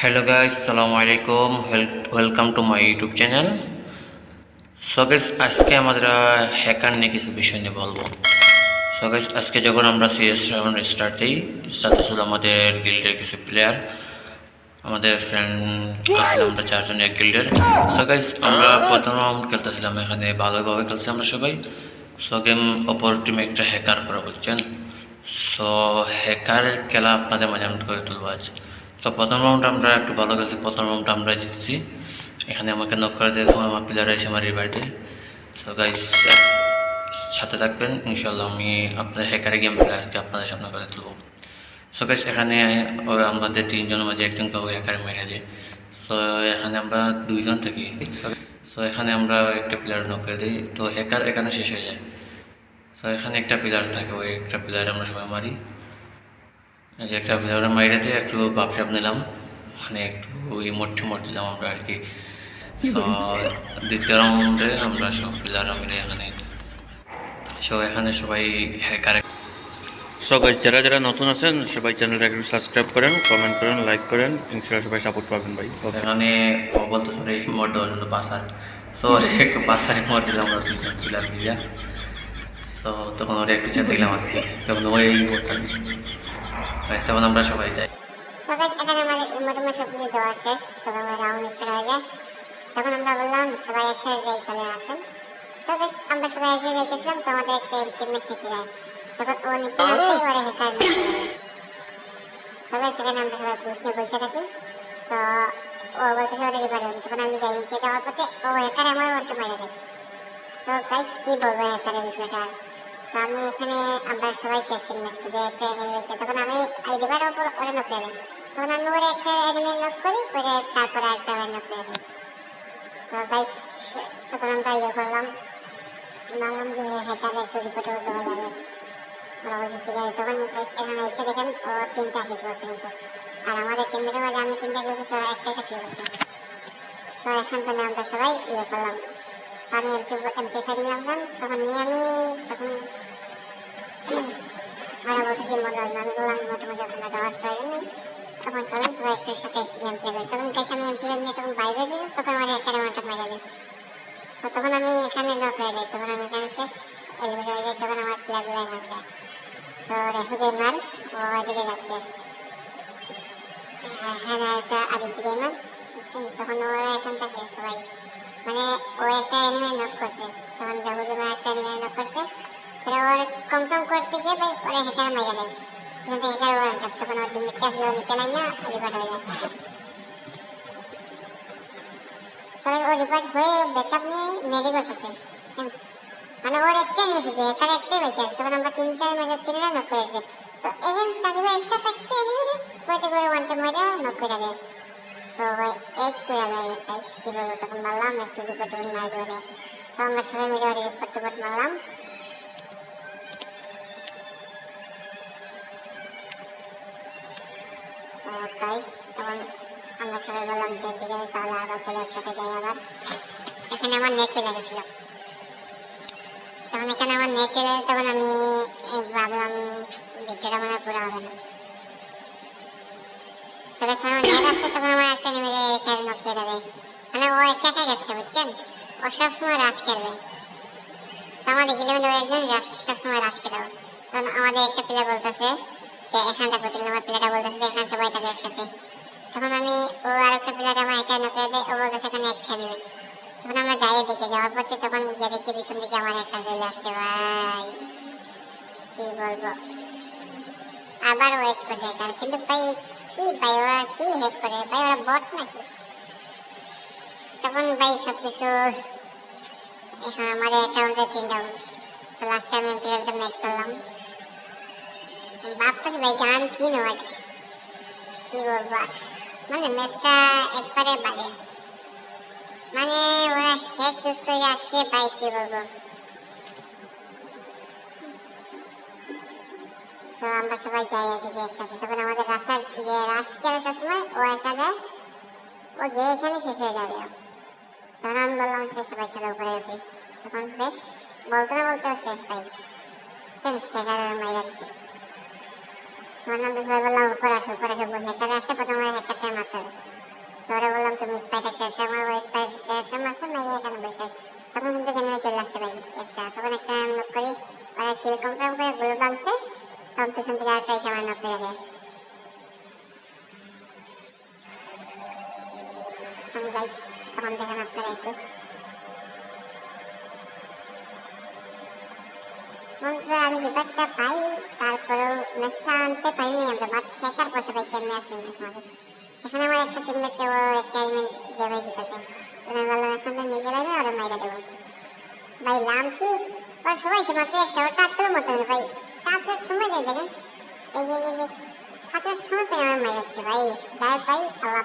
Hello guys, Assalamu alaikum. Welcome to my YouTube channel. So guys, আজকে আমরা hacker নিয়ে কিছু বিষয় নিয়ে বলবো। So guys, আজকে যখন আমরা CS রাউন্ড স্টার্ট দিই, সাথে সাথে আমাদের গিল্ডের কিছু প্লেয়ার, আমাদের ফ্রেন্ড আসলে আমরা চারজন এক গিল্ডের। So guys, আমরা প্রথম রাউন্ড খেলতেছিলাম, এখানে ভালোভাবে খেলছি আমরা সবাই। So গেম অপর টিমে একটা হ্যাকার পড়া বুঝছেন। সো হ্যাকারের খেলা আপনাদের মাঝে আমি করে তুলবো আজ। তো প্রথম রাউন্ড আমরা একটু ভালো খেলছি, প্রথম রাউন্ড আমরা জিতছি। এখানে আমাকে নক করে দিয়ে তখন আমার প্লেয়ার এসে আমার রিভাইভ দেয়। সো গাইস সাথে থাকবেন, ইনশাল্লাহ আমি আপনাদের হ্যাকারের গেম প্লে আজকে আপনাদের সামনে করে তুলবো। সো গাইস এখানে আমাদের তিনজনের মাঝে একজনকে হ্যাকারে মেরে দেয়। সো এখানে আমরা দুইজন থাকি। সো এখানে আমরা একটা প্লেয়ার নক করে দিই, তো হ্যাকার এখানে শেষ হয়ে যায়। তো এখানে একটা প্লেয়ার থাকে, ওই একটা প্লেয়ার আমরা সবাই মারি। এই যে একটা প্লেয়ার মাইরে দিয়ে একটু বাপসাপ নিলাম, মানে একটু ওই মোট দিলাম আমরা আর কি। তো দ্বিতীয় রাউন্ডে আমরা সব প্লেয়ার মিলে এখানে এখানে সবাই হ্যাকার। সো গাইস যারা যারা নতুন আছেন সবাই চ্যানেলটা একটু সাবস্ক্রাইব করেন, কমেন্ট করেন, লাইক করেন, ইনশাআল্লাহ সবাই সাপোর্ট পাবেন ভাই। এখানে বলতে সরি মোট দেওয়ার জন্য পাসার। সো একটু পাসারে মোট দিলাম আমরা দুজন প্লেয়ার মিলিয়া। তো তখন ওরা একটু চেতে গেলাম আর কি, তখন ওই মোটটা তখন আমরা সবাই যাই। এখানে আমাদের মোটামুটি সব কিছু দেওয়া শেষ, তখন আমরা রাউন্ড স্টার্ট হয়ে যায়। তখন আমরা বললাম সবাই একসাথে যাই, চলে আসেন। তো আমরা সবাই একসাথে যাইতেছিলাম, তো আমাদের একটা টিমমেট নিচে যায়। তখন ও নিচে নামতেই ওরা হ্যাকার সবাই সেখানে আমরা সবাই বুঝ নিয়ে বসে থাকি। তো ও বলতেছে ওরা রিভার দেন, তখন আমি যাই নিচে যাওয়ার পথে ও হ্যাকার আমার ওটা মেরে দেয়। তো গাইস কি বলবো হ্যাকারের বিষয়টা। তো আমি এখানে আমরা সবাই শেষ টিমমেট, শুধু একটা এনিমি হয়েছে। তখন আমি রিভারের উপর ওরা নক করে দেয়, তখন আমি ওরা একটা এনিমি নক করি, করে তারপরে একটা নক করে দিই। তো গাইস তখন আমরা করলাম, ভাবলাম যে হ্যাকার একটু রিপোর্ট দেওয়া যাবে। ওরা বলছে ঠিক আছে। তখন এখানে এসে দেখেন ও 3টা হিট করছে কিন্তু, আর আমাদের টিমমেটের মাঝে আমি 3টা কিল করছি, একটা কিল করছি। তো এখন তো আমরা সবাই করলাম। আমি এমপি5 নিলাম, তখন নিয়ে আমি তখন ওরা বলছে যে মজা আমি বললাম মোটামুটি আপনার দেওয়ার প্রয়োজন নেই, তখন চলেন সবাই একটু সাথে গেম প্লে করি। তখন গেছে আমি এমপি5 নিয়ে তখন বাইরে দিই, তখন আমার একটা ওয়ানটা মেরে দিই। তো তখন আমি এখানে নক হয়ে যাই, তখন আমি এখানে শেষ এলিমিনেট হয়ে যাই। তখন আমার প্লেয়ারগুলো এখানে যায়। তো রেফু গেমার ও এদিকে যাচ্ছে, হ্যাঁ একটা আদিত্য গেমার, তখন ওরা এখান থেকে সবাই মানে ও একটা এনিমি নক করছে, তখন রেফু গেমার একটা এনিমি নক করছে। ওর কনফার্ম করতে গিয়ে ভাই ওরা হ্যাকার মেরে দেয়, হ্যাকার ওয়ান ট্যাপ। তখন ওর টিমমেট আসলে নিচে নাই না, রিভার্ট হয়ে যায়। তবে ও রিভার্ট হয়ে ব্যাকআপ নিয়ে মেরি করতেছে, মানে ওর একটাই নিয়েছে, হ্যাকার একটাই বেঁচে আছে। তখন আমরা 3-4 মেরে 3টা নক করেছি। তো এখানে তাদের একটা থাকতে এনিমি হয়তো করে ওয়ান ট্যাপ মেরে নক করে দেয়। তো এজ করে দেয় গাইস, কি বলবো। তখন বললাম একটু রিপোর্ট মার ধরে, তো আমরা সবাই মিলে রিপোর্ট মারলাম। গাইস তখন আমরা সবাই বললাম যে ঠিক আছে তাহলে আবার চলে একসাথে যাই। আবার এখানে আমার নেট চলে গেছিল, তখন এখানে আমার নেট চলে গেছে। তখন আমি ভাবলাম ভিডিওটা মনে পুরো হবে না, তবে যখন নেট আসছে তখন আমার একটা নেমে এখানে নক করে দেয়। মানে ও একা একা গেছে বুঝছেন, ও সবসময় রাশ করবে। আমাদের গেলে মানে একজন সবসময় রাশ করবে। তখন আমাদের একটা প্লেয়ার বলতেছে যে এখানটা প্রতি আমার প্লেয়ারটা বলতেছে যে এখানে সবাই থাকে একসাথে। তখন আমি ও আরেকটা প্লেয়ার আমার একা নক করে দেয়, ও বলতেছে এখানে একটা নেবে। তখন আমরা যাই দিকে যাওয়ার পথে তখন গিয়ে দেখি পিছন দিকে আমার একটা চলে আসছে। ভাই কি বলবো, আবার ওয়েট করছে এখানে, কিন্তু ভাই কি ভাই ওরা কি হ্যাক করে ভাই, ওরা বট নাকি। তখন ভাই সবকিছু এখন আমাদের অ্যাকাউন্টে 3 ডাউন। তো লাস্ট টাইম আমি একটা ম্যাচ করলাম, ভাবতেছি ভাই গান কি নেওয়া যায়, কি বলবো। মানে ম্যাচটা একবারে বাজে, মানে ওরা হ্যাক ইউজ করে আসছে ভাই, কি বলবো। তো আমরা সবাই যাই এদিকে একসাথে। তখন আমাদের রাস্তা যে রাস্তা সবসময় ও একা যায়, ও গিয়ে এখানে শেষ হয়ে যাবে। তখন আমি বললাম সে সবাই চলে উপরে উঠি। তখন বেশ বলতে না বলতেও শেষ পাই, হ্যাকার মাইরা দিচ্ছে। তখন আমরা সবাই বললাম উপরে আসো, হ্যাকারে আসছে, প্রথমে হ্যাকারটা মারতে হবে। পেছন থেকে আরেকটা এসে আমার নক করে দেয়। গাইস তখন দেখেন আপনারা একটু বন্ধুরা আমি রিভারটা পাই, তারপরেও ম্যাচটা আনতে পারিনি আমরা, বাট হ্যাকার পয়সা পাই কেমনি আসবে আমাদের। সেখানে আমার একটা টিমমেটকে ও একটা এলিমেন্ট দেবে দিতেছে, আমি বললাম এখন তো নিজে লাগবে ওরা মাইরা দেবো। ভাই নামছি ওর সবাই সে মাত্র একটা ওর টাচ করে মরতে হবে ভাই, টাচের সময় দেয় দেখেন এই যে টাচের সময় পেয়ে আমার মাইরা দিচ্ছে ভাই, যাই পাই আল্লাহ